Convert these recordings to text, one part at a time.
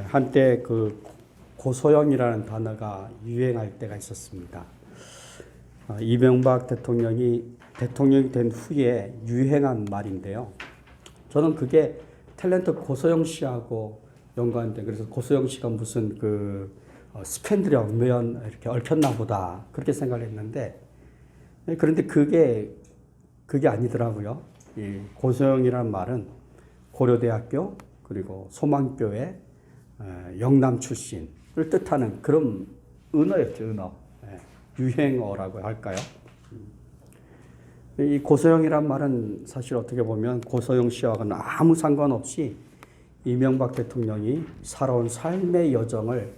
한때 그 고소영이라는 단어가 유행할 때가 있었습니다. 이명박 대통령이 된 후에 유행한 말인데요. 저는 그게 탤런트 고소영 씨하고 연관된, 그래서 고소영 씨가 무슨 스캔들에 얽매연 이렇게 얽혔나 보다 그렇게 생각을 했는데, 그런데 그게 아니더라고요. 이 고소영이라는 말은 고려대학교 그리고 소망교회 영남 출신을 뜻하는 그런 은어였죠, 은어. 유행어라고 할까요? 이 고소영이란 말은 사실 어떻게 보면 고소영 씨와는 아무 상관없이 이명박 대통령이 살아온 삶의 여정을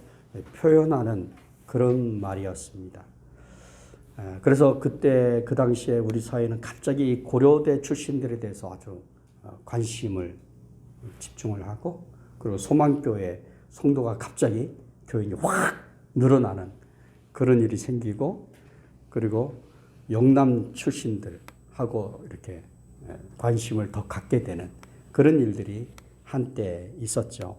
표현하는 그런 말이었습니다. 그래서 그때 그 당시에 우리 사회는 갑자기 고려대 출신들에 대해서 아주 관심을 집중을 하고, 그리고 소망교회 성도가 갑자기 교인이 확 늘어나는 그런 일이 생기고, 그리고 영남 출신들하고 이렇게 관심을 더 갖게 되는 그런 일들이 한때 있었죠.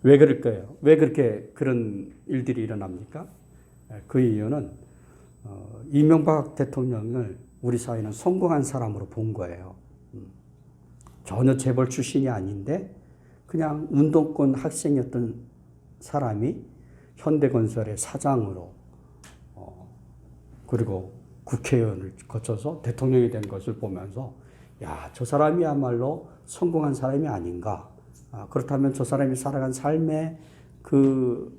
왜 그럴까요? 왜 그렇게 그런 일들이 일어납니까? 그 이유는 이명박 대통령을 우리 사회는 성공한 사람으로 본 거예요. 전혀 재벌 출신이 아닌데 그냥 운동권 학생이었던 사람이 현대건설의 사장으로 그리고 국회의원을 거쳐서 대통령이 된 것을 보면서, 야, 저 사람이야말로 성공한 사람이 아닌가. 그렇다면 저 사람이 살아간 삶의 그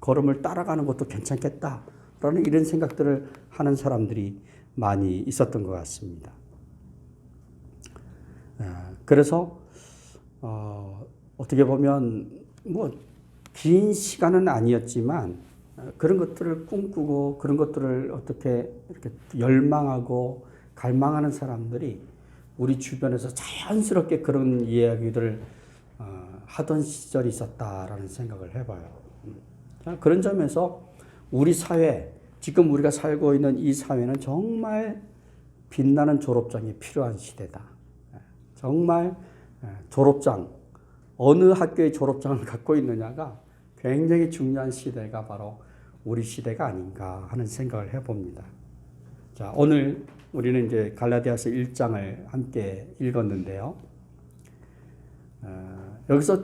걸음을 따라가는 것도 괜찮겠다라는 이런 생각들을 하는 사람들이 많이 있었던 것 같습니다. 그래서 어떻게 보면 긴 시간은 아니었지만 그런 것들을 꿈꾸고 그런 것들을 어떻게 이렇게 열망하고 갈망하는 사람들이 우리 주변에서 자연스럽게 그런 이야기들을 하던 시절이 있었다라는 생각을 해봐요. 그런 점에서 우리 사회, 지금 우리가 살고 있는 이 사회는 정말 빛나는 졸업장이 필요한 시대다. 정말 졸업장, 어느 학교의 졸업장을 갖고 있느냐가 굉장히 중요한 시대가 바로 우리 시대가 아닌가 하는 생각을 해봅니다. 자, 오늘 우리는 이제 갈라디아서 1장을 함께 읽었는데요. 여기서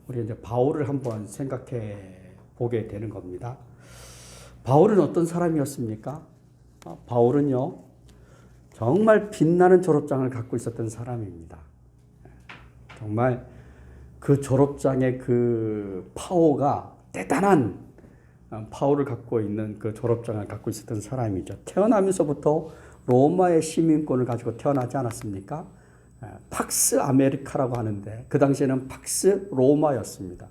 우리 이제 바울을 한번 생각해 보게 되는 겁니다. 바울은 어떤 사람이었습니까? 바울은요, 정말 빛나는 졸업장을 갖고 있었던 사람입니다. 정말 그 졸업장의 그 파워가 대단한 파워를 갖고 있는 그 졸업장을 갖고 있었던 사람이죠. 태어나면서부터 로마의 시민권을 가지고 태어나지 않았습니까? 팍스 아메리카라고 하는데 그 당시에는 팍스 로마였습니다.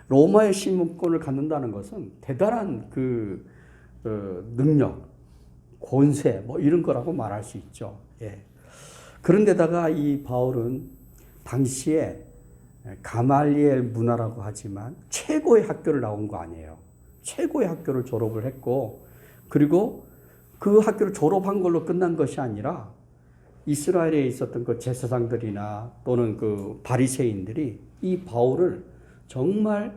로마의 시민권을 갖는다는 것은 대단한 그 능력, 권세 이런 거라고 말할 수 있죠. 그런데다가 이 바울은 당시에 가말리엘 문화라고 하지만 최고의 학교를 나온 거 아니에요. 최고의 학교를 졸업을 했고, 그리고 그 학교를 졸업한 걸로 끝난 것이 아니라 이스라엘에 있었던 그 제사장들이나 또는 그 바리새인들이 이 바울을 정말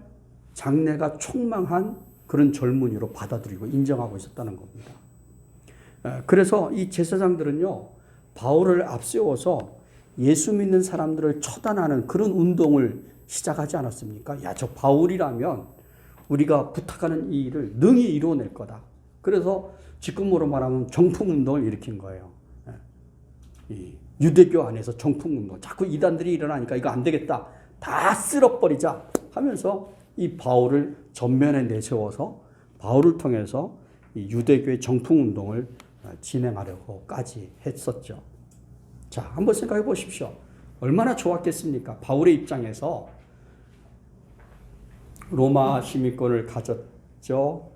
장래가 촉망한 그런 젊은이로 받아들이고 인정하고 있었다는 겁니다. 그래서 이 제사장들은요, 바울을 앞세워서 예수 믿는 사람들을 처단하는 그런 운동을 시작하지 않았습니까? 야, 저 바울이라면 우리가 부탁하는 이 일을 능히 이루어낼 거다. 그래서 지금으로 말하면 정풍운동을 일으킨 거예요. 이 유대교 안에서 정풍운동. 자꾸 이단들이 일어나니까 이거 안 되겠다. 다 쓸어버리자 하면서 이 바울을 전면에 내세워서 바울을 통해서 이 유대교의 정풍운동을 진행하려고까지 했었죠. 자, 한번 생각해 보십시오. 얼마나 좋았겠습니까? 바울의 입장에서 로마 시민권을 가졌죠.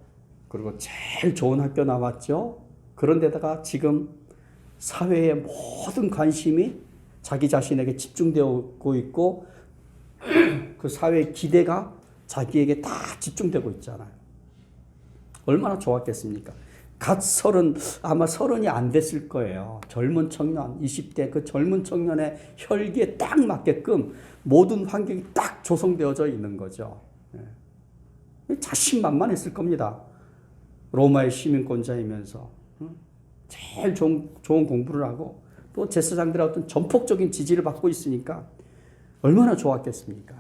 그리고 제일 좋은 학교 나왔죠. 그런데다가 지금 사회의 모든 관심이 자기 자신에게 집중되고 있고 그 사회의 기대가 자기에게 다 집중되고 있잖아요. 얼마나 좋았겠습니까? 갓 서른, 아마 서른이 안 됐을 거예요. 젊은 청년, 20대 그 젊은 청년의 혈기에 딱 맞게끔 모든 환경이 딱 조성되어져 있는 거죠. 자신만만했을 겁니다. 로마의 시민권자이면서 제일 좋은 공부를 하고 또 제사장들의 어떤 전폭적인 지지를 받고 있으니까 얼마나 좋았겠습니까?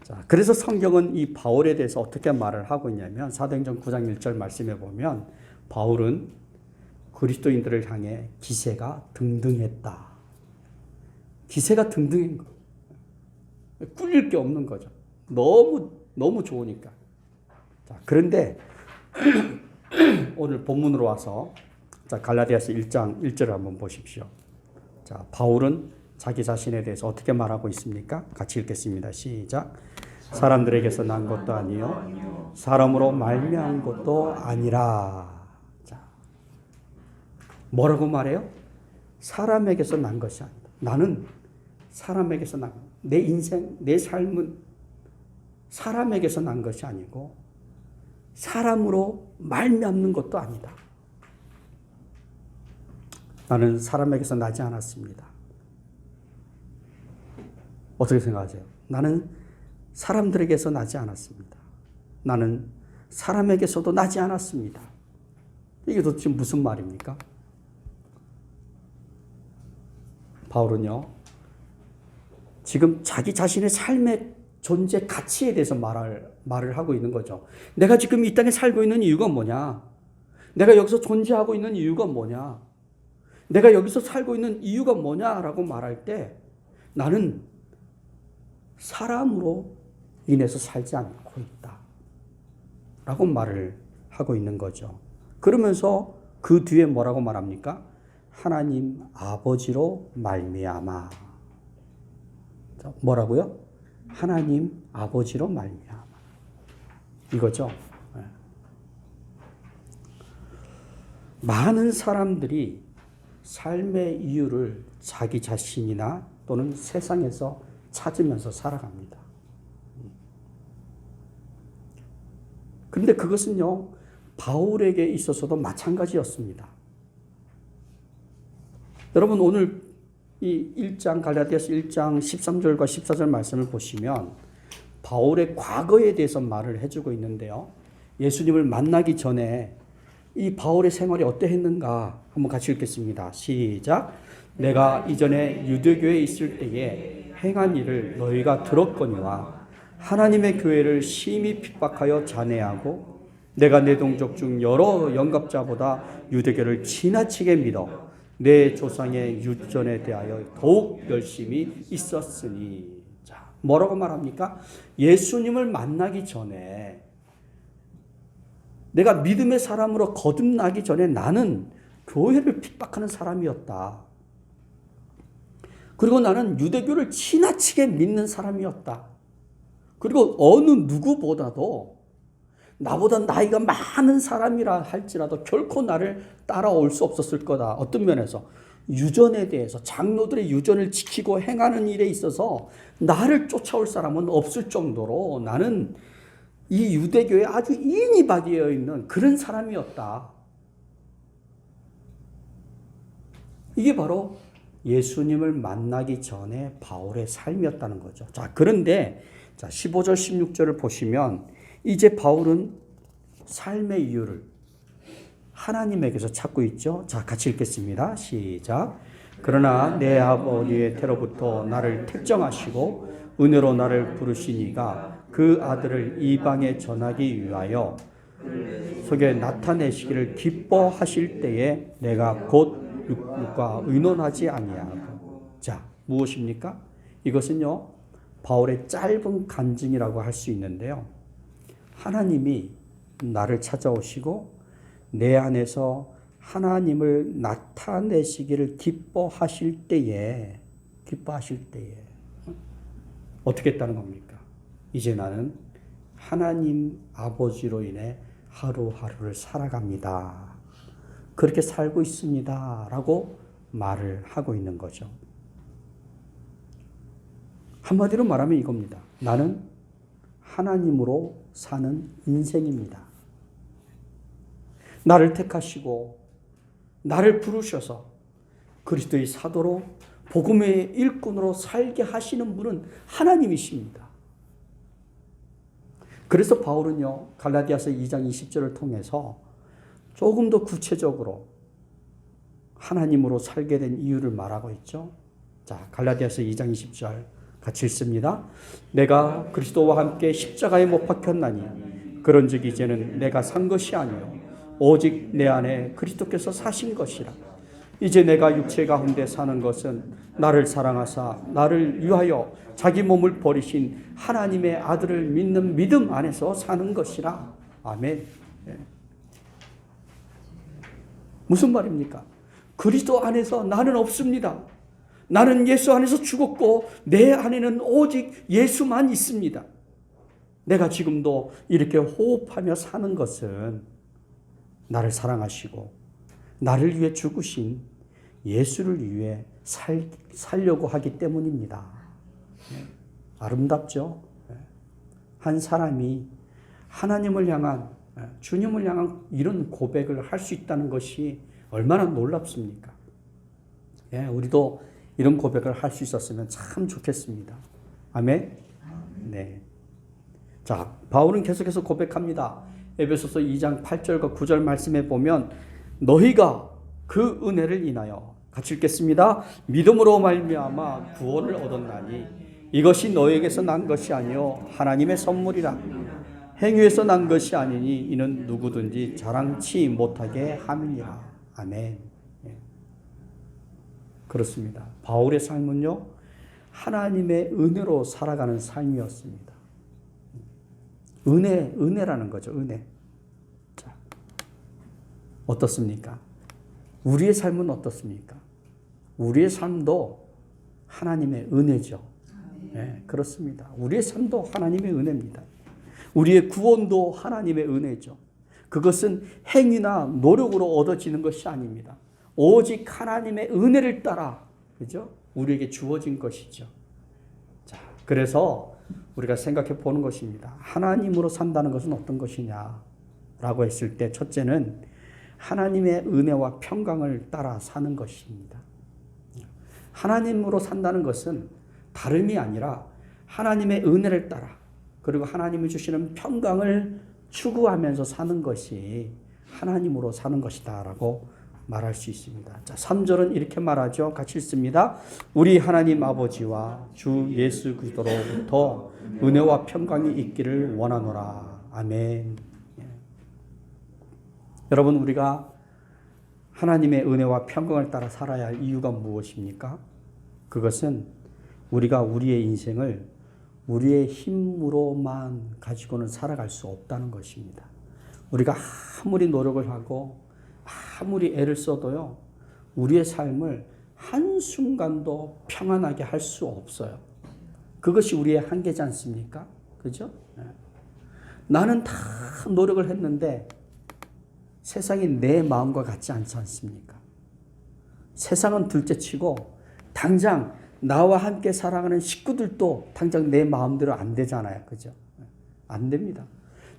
자, 그래서 성경은 이 바울에 대해서 어떻게 말을 하고 있냐면 사도행전 9장 1절 말씀에 보면 바울은 그리스도인들을 향해 기세가 등등했다. 기세가 등등한 거. 꿀릴 게 없는 거죠. 너무 좋으니까. 자, 그런데 오늘 본문으로 와서 자, 갈라디아서 1장 1절을 한번 보십시오. 자, 바울은 자기 자신에 대해서 어떻게 말하고 있습니까? 같이 읽겠습니다. 시작. 사람들에게서 난 것도 아니요 사람으로 말미암은 것도 아니라. 자, 뭐라고 말해요? 사람에게서 난 것이 아니다. 나는 사람에게서 난, 내 인생, 내 삶은 사람에게서 난 것이 아니고 사람으로 말미암는 것도 아니다. 나는 사람에게서 나지 않았습니다. 어떻게 생각하세요? 나는 사람들에게서 나지 않았습니다. 나는 사람에게서도 나지 않았습니다. 이게 도대체 무슨 말입니까? 바울은요, 지금 자기 자신의 삶의 존재 가치에 대해서 말을 하고 있는 거죠. 내가 지금 이 땅에 살고 있는 이유가 뭐냐? 내가 여기서 존재하고 있는 이유가 뭐냐? 내가 여기서 살고 있는 이유가 뭐냐라고 말할 때 나는 사람으로 인해서 살지 않고 있다. 라고 말을 하고 있는 거죠. 그러면서 그 뒤에 뭐라고 말합니까? 하나님 아버지로 말미암아. 뭐라고요? 하나님 아버지로 말미암아. 이거죠. 많은 사람들이 삶의 이유를 자기 자신이나 또는 세상에서 찾으면서 살아갑니다. 그런데 그것은요, 바울에게 있어서도 마찬가지였습니다. 여러분, 오늘 이 1장, 갈라디아서 1장 13절과 14절 말씀을 보시면 바울의 과거에 대해서 말을 해주고 있는데요. 예수님을 만나기 전에 이 바울의 생활이 어떠했는가 한번 같이 읽겠습니다. 시작. 내가 이전에 유대교에 있을 때에 행한 일을 너희가 들었거니와 하나님의 교회를 심히 핍박하여 잔해하고 내가 내 동족 중 여러 영갑자보다 유대교를 지나치게 믿어 내 조상의 유전에 대하여 더욱 열심히 있었으니. 자, 뭐라고 말합니까? 예수님을 만나기 전에 내가 믿음의 사람으로 거듭나기 전에 나는 교회를 핍박하는 사람이었다. 그리고 나는 유대교를 지나치게 믿는 사람이었다. 그리고 어느 누구보다도 나보다 나이가 많은 사람이라 할지라도 결코 나를 따라올 수 없었을 거다. 어떤 면에서 유전에 대해서 장로들의 유전을 지키고 행하는 일에 있어서 나를 쫓아올 사람은 없을 정도로 나는 이 유대교에 아주 인이박이어 있는 그런 사람이었다. 이게 바로 예수님을 만나기 전에 바울의 삶이었다는 거죠. 자, 그런데 자, 15절 16절을 보시면 이제 바울은 삶의 이유를 하나님에게서 찾고 있죠. 자, 같이 읽겠습니다. 시작. 그러나 내 아버지의 태로부터 나를 택정하시고 은혜로 나를 부르시니가 그 아들을 이방에 전하기 위하여 속에 나타내시기를 기뻐하실 때에 내가 곧 육과 의논하지 아니하고. 자, 무엇입니까? 이것은요, 바울의 짧은 간증이라고 할 수 있는데요. 하나님이 나를 찾아오시고 내 안에서 하나님을 나타내시기를 기뻐하실 때에 어떻게 했다는 겁니까? 이제 나는 하나님 아버지로 인해 하루하루를 살아갑니다. 그렇게 살고 있습니다. 라고 말을 하고 있는 거죠. 한마디로 말하면 이겁니다. 나는 하나님으로 사는 인생입니다. 나를 택하시고 나를 부르셔서 그리스도의 사도로 복음의 일꾼으로 살게 하시는 분은 하나님이십니다. 그래서 바울은요, 갈라디아서 2장 20절을 통해서 조금 더 구체적으로 하나님으로 살게 된 이유를 말하고 있죠. 자, 갈라디아서 2장 20절 같이 읽습니다. 내가 그리스도와 함께 십자가에 못 박혔나니 그런즉 이제는 내가 산 것이 아니요 오직 내 안에 그리스도께서 사신 것이라. 이제 내가 육체 가운데 사는 것은 나를 사랑하사 나를 위하여 자기 몸을 버리신 하나님의 아들을 믿는 믿음 안에서 사는 것이라. 아멘. 무슨 말입니까? 그리스도 안에서 나는 없습니다. 나는 예수 안에서 죽었고 내 안에는 오직 예수만 있습니다. 내가 지금도 이렇게 호흡하며 사는 것은 나를 사랑하시고 나를 위해 죽으신 예수를 위해 살려고 하기 때문입니다. 아름답죠? 한 사람이 하나님을 향한, 주님을 향한 이런 고백을 할 수 있다는 것이 얼마나 놀랍습니까? 우리도 이런 고백을 할 수 있었으면 참 좋겠습니다. 아멘? 네. 자, 바울은 계속해서 고백합니다. 에베소서 2장 8절과 9절 말씀에 보면 너희가 그 은혜를 인하여 같이 읽겠습니다. 믿음으로 말미암아 구원을 얻었나니 이것이 너에게서 난 것이 아니요 하나님의 선물이라. 행위에서 난 것이 아니니 이는 누구든지 자랑치 못하게 함이니라. 아멘. 그렇습니다. 바울의 삶은요, 하나님의 은혜로 살아가는 삶이었습니다. 은혜라는 거죠, 은혜. 자, 어떻습니까? 우리의 삶은 어떻습니까? 우리의 삶도 하나님의 은혜죠. 네, 그렇습니다. 우리의 삶도 하나님의 은혜입니다. 우리의 구원도 하나님의 은혜죠. 그것은 행위나 노력으로 얻어지는 것이 아닙니다. 오직 하나님의 은혜를 따라, 그죠? 우리에게 주어진 것이죠. 자, 그래서 우리가 생각해 보는 것입니다. 하나님으로 산다는 것은 어떤 것이냐라고 했을 때, 첫째는 하나님의 은혜와 평강을 따라 사는 것입니다. 하나님으로 산다는 것은 다름이 아니라 하나님의 은혜를 따라, 그리고 하나님이 주시는 평강을 추구하면서 사는 것이 하나님으로 사는 것이다라고 말할 수 있습니다. 자, 3절은 이렇게 말하죠. 같이 읽습니다. 우리 하나님 아버지와 주 예수 그리스도로부터 은혜와 평강이 있기를 원하노라. 아멘. 여러분, 우리가 하나님의 은혜와 평강을 따라 살아야 할 이유가 무엇입니까? 그것은 우리가 우리의 인생을 우리의 힘으로만 가지고는 살아갈 수 없다는 것입니다. 우리가 아무리 노력을 하고 아무리 애를 써도요, 우리의 삶을 한순간도 평안하게 할 수 없어요. 그것이 우리의 한계지 않습니까? 그죠? 나는 다 노력을 했는데 세상이 내 마음과 같지 않지 않습니까? 세상은 둘째치고 당장 나와 함께 살아가는 식구들도 당장 내 마음대로 안 되잖아요. 그죠? 안 됩니다.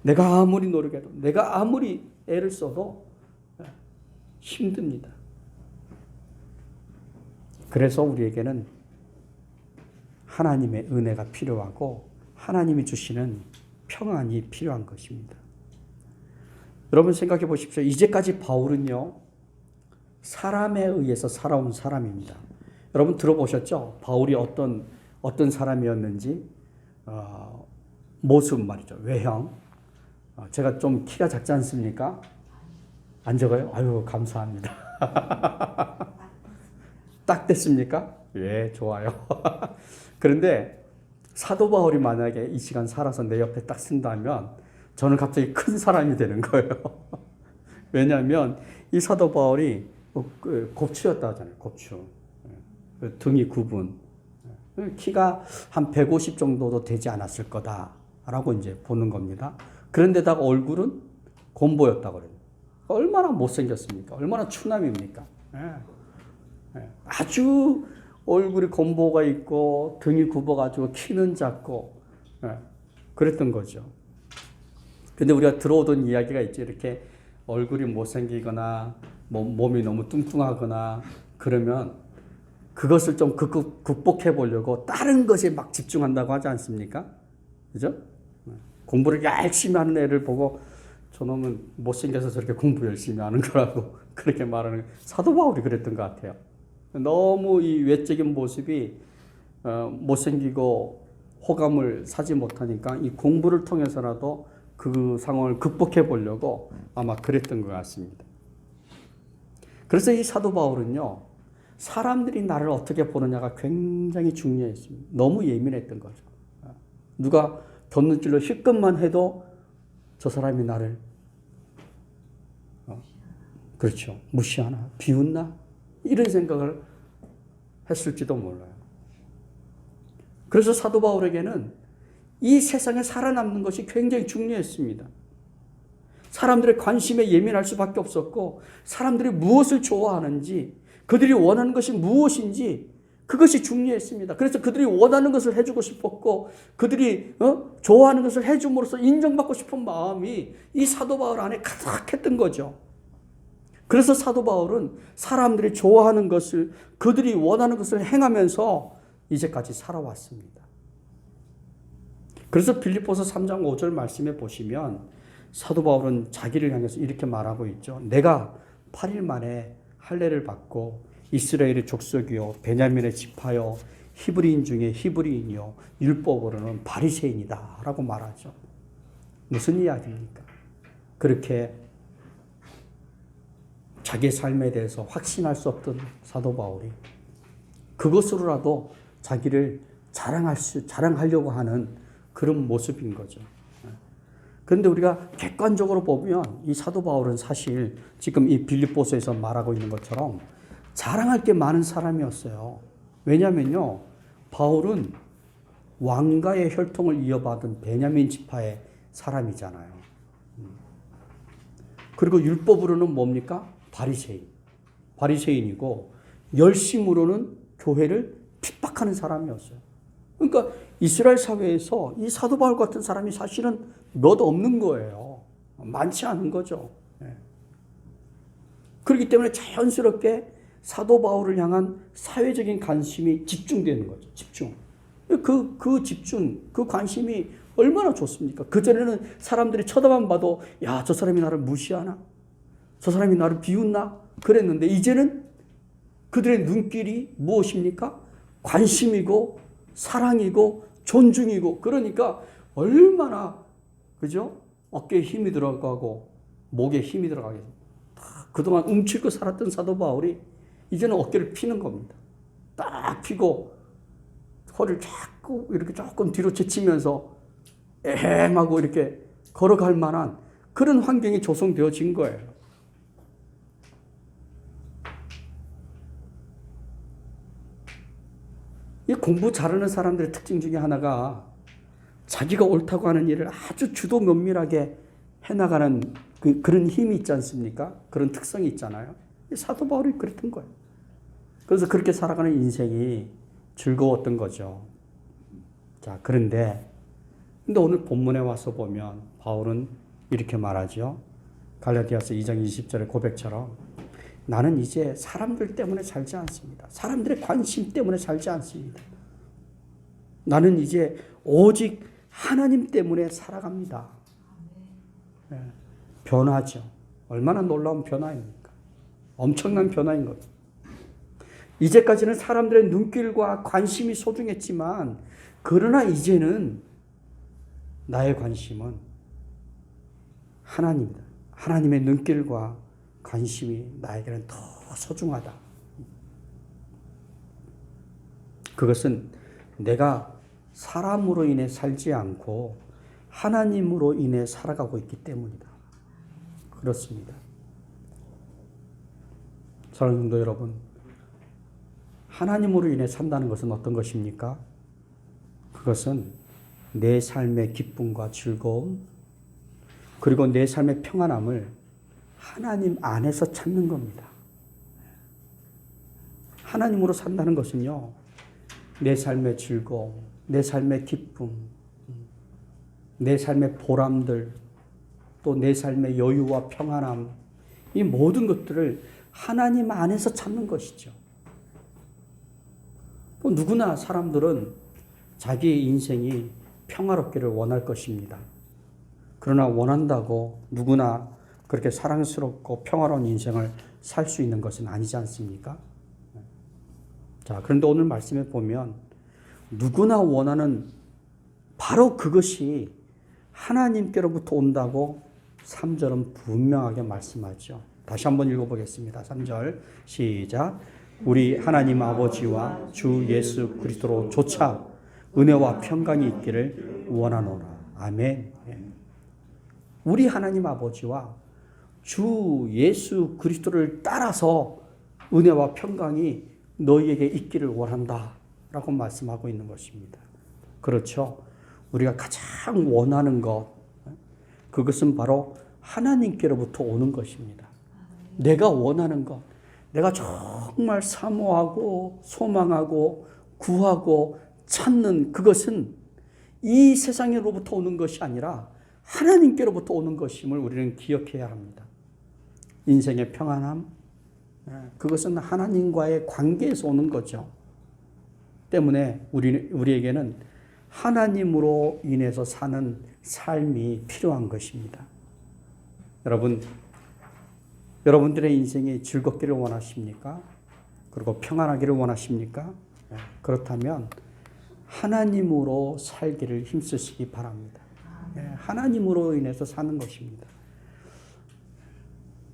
내가 아무리 노력해도, 내가 아무리 애를 써도 힘듭니다. 그래서 우리에게는 하나님의 은혜가 필요하고 하나님이 주시는 평안이 필요한 것입니다. 여러분 생각해 보십시오. 이제까지 바울은요, 사람에 의해서 살아온 사람입니다. 여러분 들어보셨죠? 바울이 어떤 사람이었는지, 모습 말이죠. 외형. 제가 좀 키가 작지 않습니까? 안 적어요? 아유, 감사합니다. 딱 됐습니까? 예, 좋아요. 그런데 사도 바울이 만약에 이 시간 살아서 내 옆에 딱 쓴다면 저는 갑자기 큰 사람이 되는 거예요. 왜냐하면 이 사도 바울이 곱추였다 하잖아요. 곱추. 등이 9분. 키가 한 150 정도도 되지 않았을 거다라고 이제 보는 겁니다. 그런데다가 얼굴은 곰보였다고 그래요. 얼마나 못생겼습니까? 얼마나 추남입니까? 아주 얼굴이 곰보가 있고 등이 굽어가지고 키는 작고 그랬던 거죠. 근데 우리가 들어오던 이야기가 있죠. 이렇게 얼굴이 못생기거나 몸이 너무 뚱뚱하거나 그러면 그것을 좀 극복해 보려고 다른 것에 막 집중한다고 하지 않습니까? 그죠? 공부를 열심히 하는 애를 보고 저놈은 못생겨서 저렇게 공부 열심히 하는 거라고 그렇게 말하는 사도 바울이 그랬던 것 같아요. 너무 이 외적인 모습이 못생기고 호감을 사지 못하니까 이 공부를 통해서라도 그 상황을 극복해 보려고 아마 그랬던 것 같습니다. 그래서 이 사도 바울은요, 사람들이 나를 어떻게 보느냐가 굉장히 중요했습니다. 너무 예민했던 거죠. 누가 덧눈질로 힐끔만 해도 저 사람이 나를 그렇죠. 무시하나? 비웃나? 이런 생각을 했을지도 몰라요. 그래서 사도 바울에게는 이 세상에 살아남는 것이 굉장히 중요했습니다. 사람들의 관심에 예민할 수밖에 없었고 사람들이 무엇을 좋아하는지 그들이 원하는 것이 무엇인지 그것이 중요했습니다. 그래서 그들이 원하는 것을 해주고 싶었고 그들이 좋아하는 것을 해줌으로써 인정받고 싶은 마음이 이 사도 바울 안에 가득했던 거죠. 그래서 사도 바울은 사람들이 좋아하는 것을 그들이 원하는 것을 행하면서 이제까지 살아왔습니다. 그래서 빌립보서 3장 5절 말씀에 보시면 사도 바울은 자기를 향해서 이렇게 말하고 있죠. 내가 8일 만에 할례를 받고 이스라엘의 족속이요 베냐민의 지파요 히브리인 중에 히브리인이요 율법으로는 바리새인이다 라고 말하죠. 무슨 이야기입니까? 그렇게 자기의 삶에 대해서 확신할 수 없던 사도 바울이 그것으로라도 자기를 자랑하려고 하는 그런 모습인 거죠. 그런데 우리가 객관적으로 보면 이 사도 바울은 사실 지금 이 빌립보서에서 말하고 있는 것처럼 자랑할 게 많은 사람이었어요. 왜냐하면요, 바울은 왕가의 혈통을 이어받은 베냐민 지파의 사람이잖아요. 그리고 율법으로는 뭡니까? 바리새인이고 열심으로는 교회를 핍박하는 사람이었어요. 그러니까 이스라엘 사회에서 이 사도 바울 같은 사람이 사실은 몇 없는 거예요. 많지 않은 거죠. 그렇기 때문에 자연스럽게 사도 바울을 향한 사회적인 관심이 집중되는 거죠. 집중. 그 집중, 그 관심이 얼마나 좋습니까? 그전에는 사람들이 쳐다만 봐도 야, 저 사람이 나를 무시하나? 저 사람이 나를 비웃나? 그랬는데 이제는 그들의 눈길이 무엇입니까? 관심이고 사랑이고 존중이고 그러니까 얼마나 그죠? 어깨에 힘이 들어가고 목에 힘이 들어가게 그동안 움츠리고 살았던 사도 바울이 이제는 어깨를 피는 겁니다. 딱 피고 허리를 자꾸 이렇게 조금 뒤로 제치면서 애매하고 이렇게 걸어갈 만한 그런 환경이 조성되어진 거예요. 이 공부 잘하는 사람들의 특징 중에 하나가 자기가 옳다고 하는 일을 아주 주도 면밀하게 해나가는 그런 힘이 있지 않습니까? 그런 특성이 있잖아요. 사도 바울이 그랬던 거예요. 그래서 그렇게 살아가는 인생이 즐거웠던 거죠. 자, 그런데 오늘 본문에 와서 보면 바울은 이렇게 말하죠. 갈라디아서 2장 20절의 고백처럼 나는 이제 사람들 때문에 살지 않습니다. 사람들의 관심 때문에 살지 않습니다. 나는 이제 오직 하나님 때문에 살아갑니다. 네. 변화죠. 얼마나 놀라운 변화입니까? 엄청난 변화인 거죠. 이제까지는 사람들의 눈길과 관심이 소중했지만 그러나 이제는 나의 관심은 하나님이다. 하나님의 눈길과 관심이 나에게는 더 소중하다. 그것은 내가 사람으로 인해 살지 않고 하나님으로 인해 살아가고 있기 때문이다. 그렇습니다. 사랑하는 성도 여러분, 하나님으로 인해 산다는 것은 어떤 것입니까? 그것은 내 삶의 기쁨과 즐거움, 그리고 내 삶의 평안함을 하나님 안에서 찾는 겁니다. 하나님으로 산다는 것은요, 내 삶의 즐거움, 내 삶의 기쁨, 내 삶의 보람들, 또 내 삶의 여유와 평안함, 이 모든 것들을 하나님 안에서 찾는 것이죠. 누구나 사람들은 자기의 인생이 평화롭기를 원할 것입니다. 그러나 원한다고 누구나 그렇게 사랑스럽고 평화로운 인생을 살 수 있는 것은 아니지 않습니까? 자, 그런데 오늘 말씀에 보면 누구나 원하는 바로 그것이 하나님께로부터 온다고 3절은 분명하게 말씀하죠. 다시 한번 읽어보겠습니다. 3절 시작. 우리 하나님 아버지와 주 예수 그리스도로 조차 은혜와 평강이 있기를 원하노라. 아멘. 우리 하나님 아버지와 주 예수 그리스도를 따라서 은혜와 평강이 너희에게 있기를 원한다 라고 말씀하고 있는 것입니다. 그렇죠. 우리가 가장 원하는 것, 그것은 바로 하나님께로부터 오는 것입니다. 내가 원하는 것, 내가 정말 사모하고 소망하고 구하고 찾는 그것은 이 세상으로부터 오는 것이 아니라 하나님께로부터 오는 것임을 우리는 기억해야 합니다. 인생의 평안함, 그것은 하나님과의 관계에서 오는 거죠. 때문에 우리에게는 하나님으로 인해서 사는 삶이 필요한 것입니다. 여러분들의 인생이 즐겁기를 원하십니까? 그리고 평안하기를 원하십니까? 그렇다면 하나님으로 살기를 힘쓰시기 바랍니다. 하나님으로 인해서 사는 것입니다.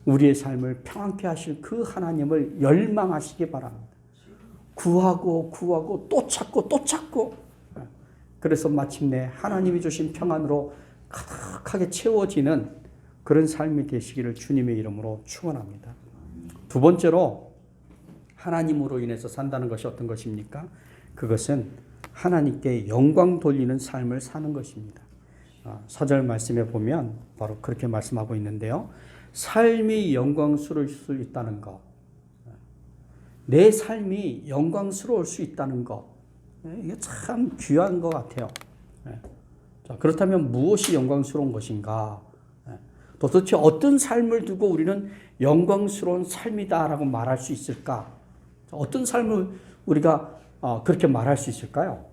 우리의 삶을 평안케 하실 그 하나님을 열망하시기 바랍니다. 구하고 또 찾고 그래서 마침내 하나님이 주신 평안으로 가득하게 채워지는 그런 삶이 되시기를 주님의 이름으로 축원합니다. 두 번째로 하나님으로 인해서 산다는 것이 어떤 것입니까? 그것은 하나님께 영광 돌리는 삶을 사는 것입니다. 4절 말씀에 보면 바로 그렇게 말씀하고 있는데요. 삶이 영광스러울 수 있다는 것, 내 삶이 영광스러울 수 있다는 것, 이게 참 귀한 것 같아요. 자, 그렇다면 무엇이 영광스러운 것인가? 도대체 어떤 삶을 두고 우리는 영광스러운 삶이다라고 말할 수 있을까? 어떤 삶을 우리가 그렇게 말할 수 있을까요?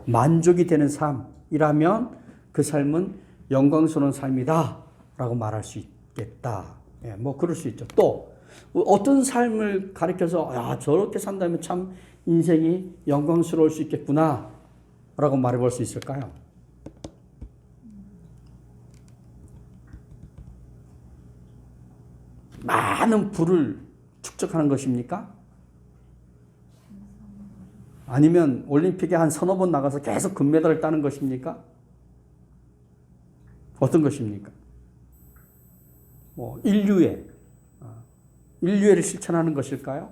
만족이 되는 삶이라면 그 삶은 영광스러운 삶이다라고 말할 수 있겠다. 뭐 그럴 수 있죠. 또 어떤 삶을 가리켜서 저렇게 산다면 참 인생이 영광스러울 수 있겠구나라고 말해볼 수 있을까요? 많은 부를 축적하는 것입니까? 아니면 올림픽에 한 서너 번 나가서 계속 금메달을 따는 것입니까? 어떤 것입니까? 뭐 인류애를 실천하는 것일까요?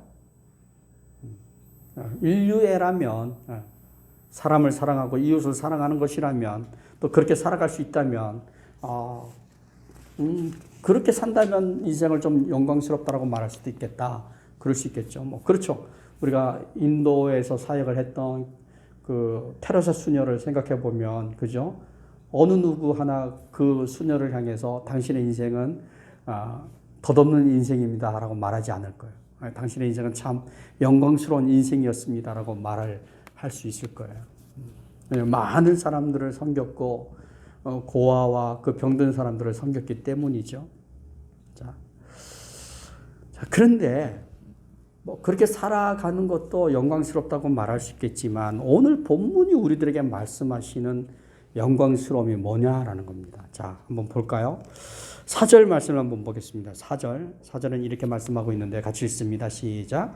인류애라면 사람을 사랑하고 이웃을 사랑하는 것이라면 또 그렇게 살아갈 수 있다면 그렇게 산다면 인생을 좀 영광스럽다라고 말할 수도 있겠다. 그럴 수 있겠죠. 뭐 그렇죠. 우리가 인도에서 사역을 했던 그 테레사 수녀를 생각해 보면 그죠? 어느 누구 하나 그 수녀를 향해서 당신의 인생은 덧없는 인생입니다라고 말하지 않을 거예요. 당신의 인생은 참 영광스러운 인생이었습니다라고 말을 할 수 있을 거예요. 많은 사람들을 섬겼고 고아와 그 병든 사람들을 섬겼기 때문이죠. 자, 그런데 뭐 그렇게 살아가는 것도 영광스럽다고 말할 수 있겠지만 오늘 본문이 우리들에게 말씀하시는 영광스러움이 뭐냐라는 겁니다. 자, 한번 볼까요? 4절 말씀을 한번 보겠습니다. 4절은 이렇게 말씀하고 있는데 같이 읽습니다. 시작.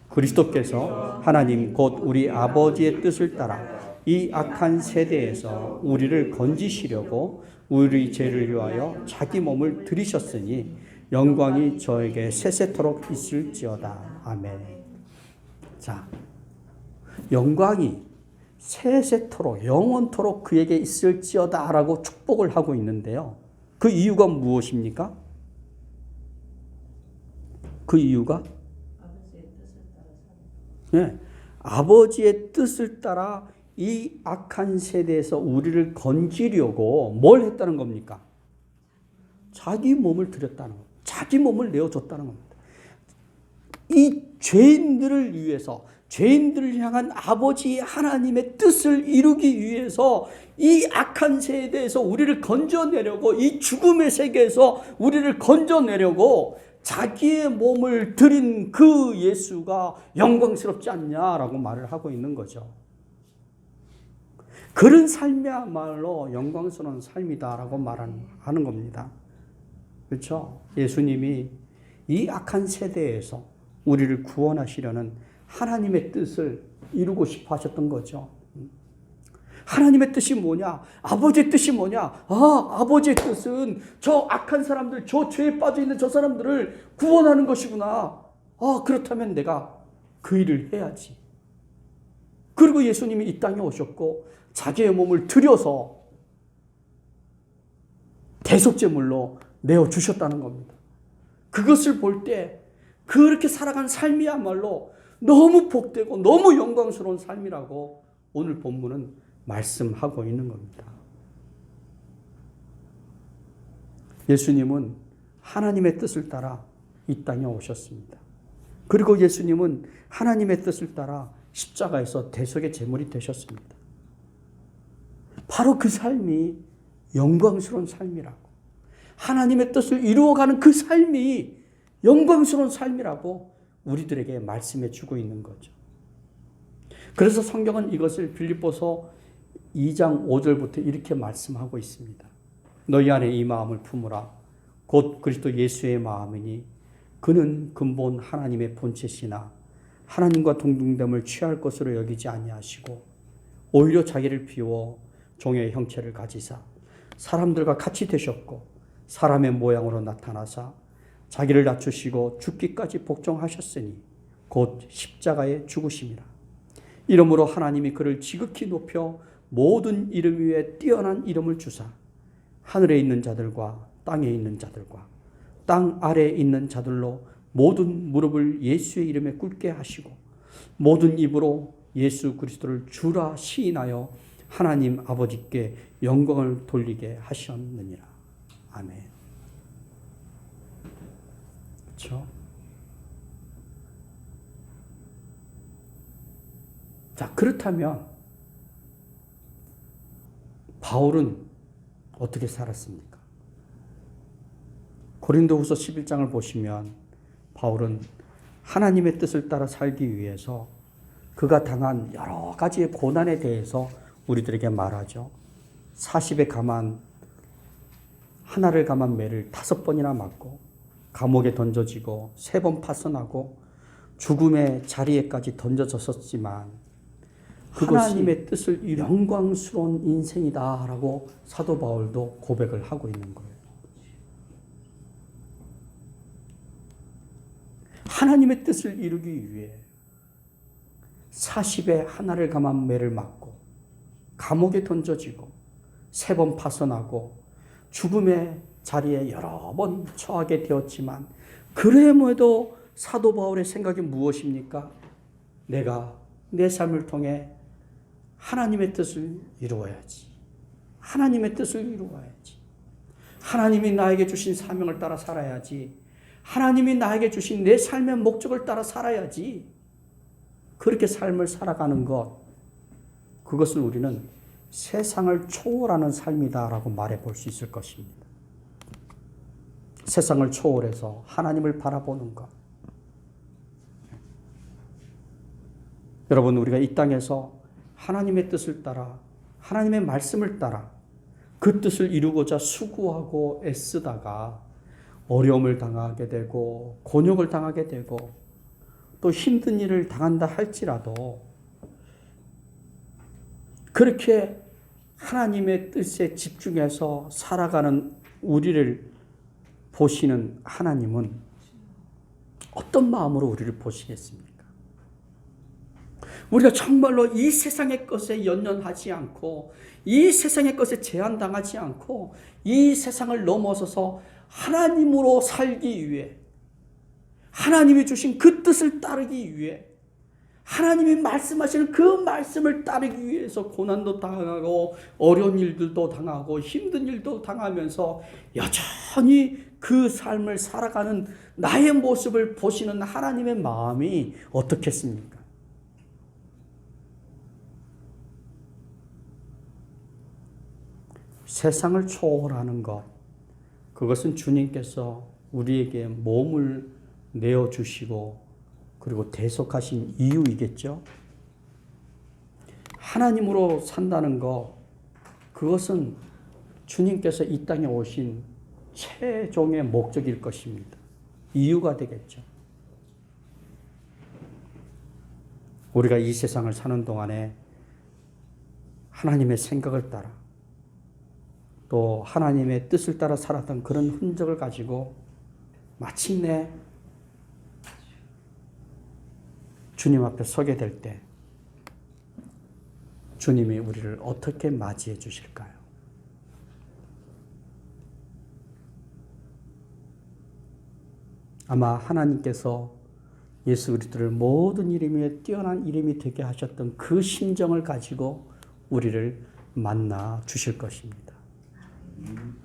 그리스도께서 하나님 곧 우리 아버지의 뜻을 따라 이 악한 세대에서 우리를 건지시려고 우리 죄를 위하여 자기 몸을 들이셨으니 영광이 저에게 세세토록 있을지어다. 아멘. 자, 영광이 세세토록 영원토록 그에게 있을지어다 라고 축복을 하고 있는데요. 그 이유가 무엇입니까? 그 이유가 아버지의 뜻을 따라 이 악한 세대에서 우리를 건지려고 뭘 했다는 겁니까? 자기 몸을 드렸다는 겁니다. 자기 몸을 내어줬다는 겁니다. 이 죄인들을 위해서, 죄인들을 향한 아버지 하나님의 뜻을 이루기 위해서 이 악한 세대에서 우리를 건져내려고, 이 죽음의 세계에서 우리를 건져내려고 자기의 몸을 드린 그 예수가 영광스럽지 않냐라고 말을 하고 있는 거죠. 그런 삶이야말로 영광스러운 삶이다라고 말하는 겁니다. 그렇죠? 예수님이 이 악한 세대에서 우리를 구원하시려는 하나님의 뜻을 이루고 싶어 하셨던 거죠. 하나님의 뜻이 뭐냐? 아버지의 뜻이 뭐냐? 아버지의 뜻은 저 악한 사람들, 저 죄에 빠져있는 저 사람들을 구원하는 것이구나. 그렇다면 내가 그 일을 해야지. 그리고 예수님이 이 땅에 오셨고 자기의 몸을 들여서 대속제물로 내어주셨다는 겁니다. 그것을 볼 때 그렇게 살아간 삶이야말로 너무 복되고 너무 영광스러운 삶이라고 오늘 본문은 말씀하고 있는 겁니다. 예수님은 하나님의 뜻을 따라 이 땅에 오셨습니다. 그리고 예수님은 하나님의 뜻을 따라 십자가에서 대속의 제물이 되셨습니다. 바로 그 삶이 영광스러운 삶이라고, 하나님의 뜻을 이루어가는 그 삶이 영광스러운 삶이라고 우리들에게 말씀해 주고 있는 거죠. 그래서 성경은 이것을 빌립보서 2장 5절부터 이렇게 말씀하고 있습니다. 너희 안에 이 마음을 품으라. 곧 그리스도 예수의 마음이니 그는 근본 하나님의 본체시나 하나님과 동등됨을 취할 것으로 여기지 아니하시고 오히려 자기를 비워 종의 형체를 가지사 사람들과 같이 되셨고 사람의 모양으로 나타나사 자기를 낮추시고 죽기까지 복종하셨으니 곧 십자가에 죽으심이라. 이러므로 하나님이 그를 지극히 높여 모든 이름 위에 뛰어난 이름을 주사 하늘에 있는 자들과 땅에 있는 자들과 땅 아래에 있는 자들로 모든 무릎을 예수의 이름에 꿇게 하시고 모든 입으로 예수 그리스도를 주라 시인하여 하나님 아버지께 영광을 돌리게 하셨느니라. 아멘. 그렇죠? 자, 그렇다면 바울은 어떻게 살았습니까? 고린도후서 11장을 보시면 바울은 하나님의 뜻을 따라 살기 위해서 그가 당한 여러 가지의 고난에 대해서 우리들에게 말하죠. 40에 감한 하나를 감한 매를 5번이나 맞고 감옥에 던져지고 3번 파선하고 죽음의 자리에까지 던져졌었지만 하나님의 뜻을 영광스러운 인생이다라고 사도 바울도 고백을 하고 있는 거예요. 하나님의 뜻을 이루기 위해 40에 하나를 감한 매를 맞고 감옥에 던져지고 3번 파선하고 죽음의 자리에 여러 번 처하게 되었지만 그럼에도 사도 바울의 생각이 무엇입니까? 내가 내 삶을 통해 하나님의 뜻을 이루어야지. 하나님의 뜻을 이루어야지. 하나님이 나에게 주신 사명을 따라 살아야지. 하나님이 나에게 주신 내 삶의 목적을 따라 살아야지. 그렇게 삶을 살아가는 것, 그것을 우리는 세상을 초월하는 삶이다라고 말해 볼 수 있을 것입니다. 세상을 초월해서 하나님을 바라보는 것. 여러분, 우리가 이 땅에서 하나님의 뜻을 따라, 하나님의 말씀을 따라 그 뜻을 이루고자 수고하고 애쓰다가 어려움을 당하게 되고 곤욕을 당하게 되고 또 힘든 일을 당한다 할지라도 그렇게 하나님의 뜻에 집중해서 살아가는 우리를 보시는 하나님은 어떤 마음으로 우리를 보시겠습니까? 우리가 정말로 이 세상의 것에 연연하지 않고 이 세상의 것에 제한당하지 않고 이 세상을 넘어서서 하나님으로 살기 위해 하나님이 주신 그 뜻을 따르기 위해 하나님이 말씀하시는 그 말씀을 따르기 위해서 고난도 당하고 어려운 일들도 당하고 힘든 일도 당하면서 여전히 그 삶을 살아가는 나의 모습을 보시는 하나님의 마음이 어떻겠습니까? 세상을 초월하는 것, 그것은 주님께서 우리에게 몸을 내어주시고 그리고 대속하신 이유이겠죠. 하나님으로 산다는 것, 그것은 주님께서 이 땅에 오신 최종의 목적일 것입니다. 이유가 되겠죠. 우리가 이 세상을 사는 동안에 하나님의 생각을 따라 또 하나님의 뜻을 따라 살았던 그런 흔적을 가지고 마침내 주님 앞에 서게 될 때 주님이 우리를 어떻게 맞이해 주실까요? 아마 하나님께서 예수 그리스도를 모든 이름에 뛰어난 이름이 되게 하셨던 그 심정을 가지고 우리를 만나 주실 것입니다.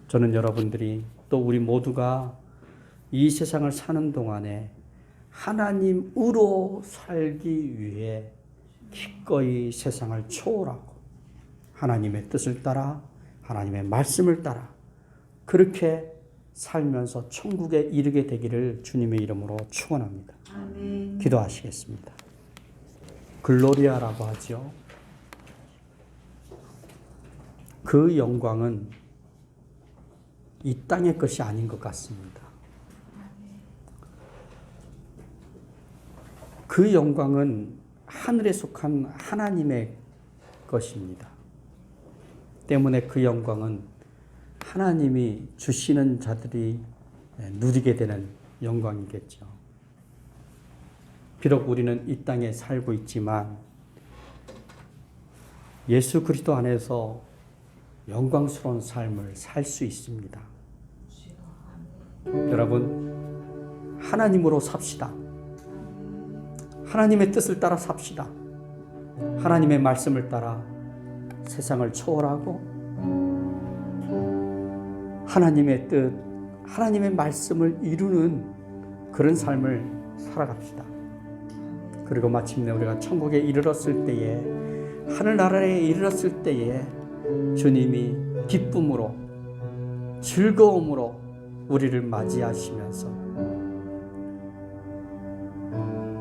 저는 여러분들이 또 우리 모두가 이 세상을 사는 동안에 하나님으로 살기 위해 기꺼이 세상을 초월하고 하나님의 뜻을 따라 하나님의 말씀을 따라 그렇게 살면서 천국에 이르게 되기를 주님의 이름으로 축원합니다. 아멘. 기도하시겠습니다. 글로리아라고 하죠. 그 영광은 이 땅의 것이 아닌 것 같습니다. 그 영광은 하늘에 속한 하나님의 것입니다. 때문에 그 영광은 하나님이 주시는 자들이 누리게 되는 영광이겠죠. 비록 우리는 이 땅에 살고 있지만 예수 그리스도 안에서 영광스러운 삶을 살 수 있습니다. 여러분, 하나님으로 삽시다. 하나님의 뜻을 따라 삽시다. 하나님의 말씀을 따라 세상을 초월하고 하나님의 뜻, 하나님의 말씀을 이루는 그런 삶을 살아갑시다. 그리고 마침내 우리가 천국에 이르렀을 때에, 하늘나라에 이르렀을 때에 주님이 기쁨으로, 즐거움으로 우리를 맞이하시면서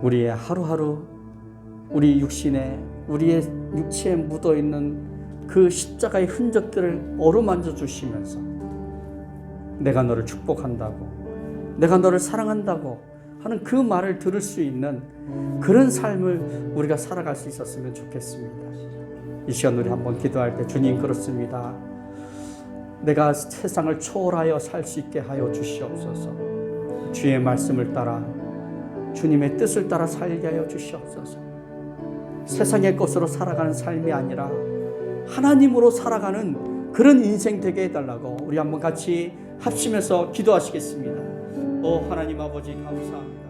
우리의 하루하루, 우리 육신에, 우리의 육체에 묻어있는 그 십자가의 흔적들을 어루만져 주시면서 내가 너를 축복한다고, 내가 너를 사랑한다고 하는 그 말을 들을 수 있는 그런 삶을 우리가 살아갈 수 있었으면 좋겠습니다. 이 시간 우리 한번 기도할 때, 주님, 그렇습니다. 내가 세상을 초월하여 살 수 있게 하여 주시옵소서. 주의 말씀을 따라 주님의 뜻을 따라 살게 하여 주시옵소서. 세상의 것으로 살아가는 삶이 아니라 하나님으로 살아가는 그런 인생 되게 해달라고 우리 한번 같이 합심해서 기도하시겠습니다. 오 하나님 아버지, 감사합니다.